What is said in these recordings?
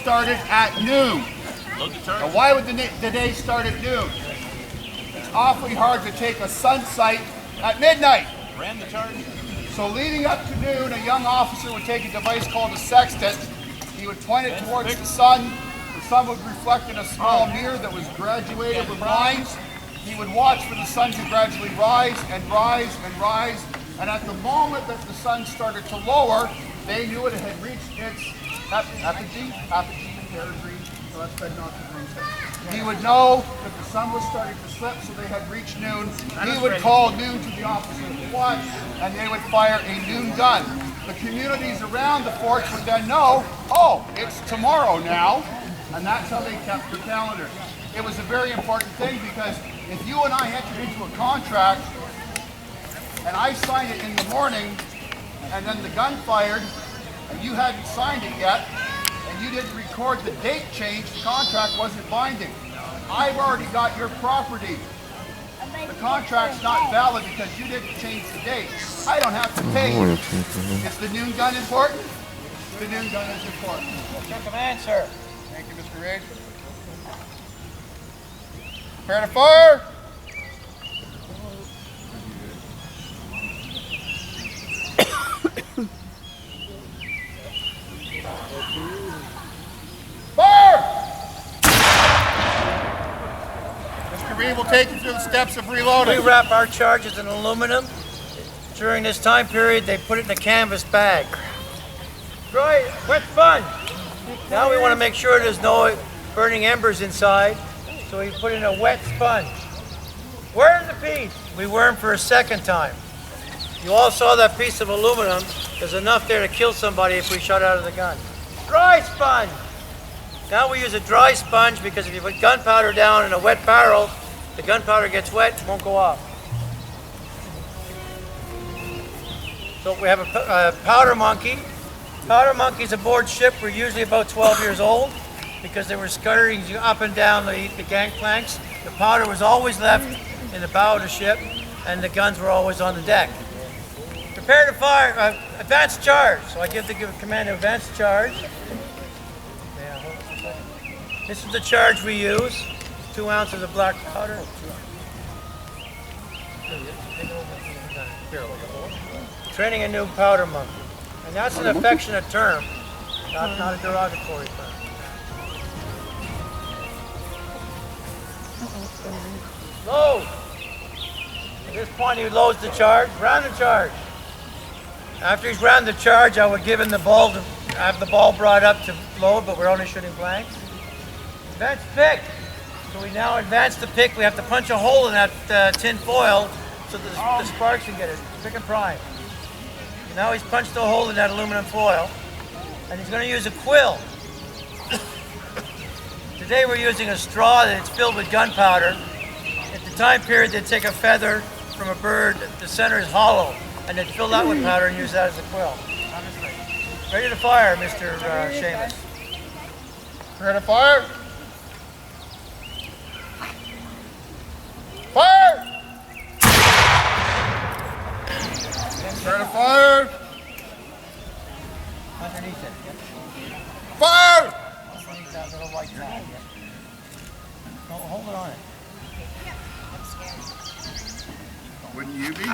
started at noon. Now why would the day start at noon? It's awfully hard to take a sun sight at midnight. Ran the charge. So leading up to noon, a young officer would take a device called a sextant. He would point it towards the sun. The sun would reflect in a small mirror that was graduated with lines. He would watch for the sun to gradually rise and rise and rise. And at the moment that the sun started to lower, they knew it had reached its apogee, perigee. So that's been not the green. He would know that the sun was starting to slip, so they had reached noon. He would call noon to the officer to watch, and they would fire a noon gun. The communities around the forts would then know, oh, it's tomorrow now, and that's how they kept the calendar. It was a very important thing because if you and I entered into a contract and I signed it in the morning and then the gun fired and you hadn't signed it yet and you didn't record the date change, the contract wasn't binding. I've already got your property. The contract's not valid because you didn't change the date. I don't have to pay you. Is the noon gun important? The noon gun is important. Your command, sir. Thank you, Mr. Reid. Prepare to fire! Fire! Mr. Reid will take you through the steps of reloading. We wrap our charges in aluminum. During this time period, they put it in a canvas bag. Dry, wet sponge. Now we want to make sure there's no burning embers inside, so we put in a wet sponge. Worm the piece. We worm for a second time. You all saw that piece of aluminum. There's enough there to kill somebody if we shot out of the gun. Dry sponge. Now we use a dry sponge because if you put gunpowder down in a wet barrel, the gunpowder gets wet, it won't go off. So we have a powder monkey. Powder monkeys aboard ship were usually about 12 years old because they were scuttering up and down the gangplanks. The powder was always left in the bow of the ship and the guns were always on the deck. Prepare to fire, advance charge. So I give the command to advance charge. This is the charge we use, 2 ounces of black powder. Training a new powder monkey. And that's an affectionate term, not a derogatory term. Load. At this point he loads the charge, round the charge. After he's round the charge, I would give him the ball to have the ball brought up to load, but we're only shooting blanks. Advance pick. So we now advance the pick. We have to punch a hole in that tin foil so that the sparks can get it. Pick and prime. Now he's punched a hole in that aluminum foil, and he's going to use a quill. Today we're using a straw that's filled with gunpowder. At the time period, they'd take a feather from a bird, the center is hollow, and they'd fill that with powder and use that as a quill. Ready to fire, Mr. Seamus. Prepare to fire! Fire! Prepare to fire! Underneath it. Fire! Underneath that little white tag. No, hold it on it. Wouldn't you be?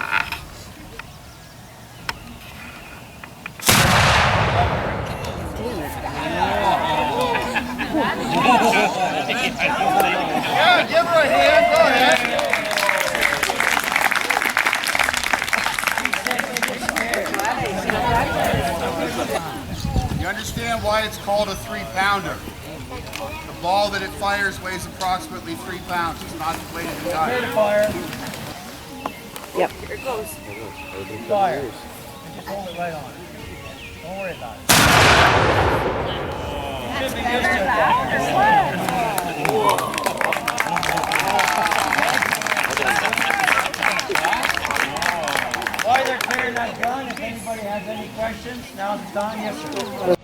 Yeah, give her a hand. Go ahead. You understand why it's called a 3-pounder. The ball that it fires weighs approximately 3 pounds. It's not the weight of the Prepare to gun. fire. Yep. Here it goes. Fire. And just hold it right on. Don't worry about it. You should be used to it. While they're clearing that gun, if anybody has any questions, now's the time. Yes, sir.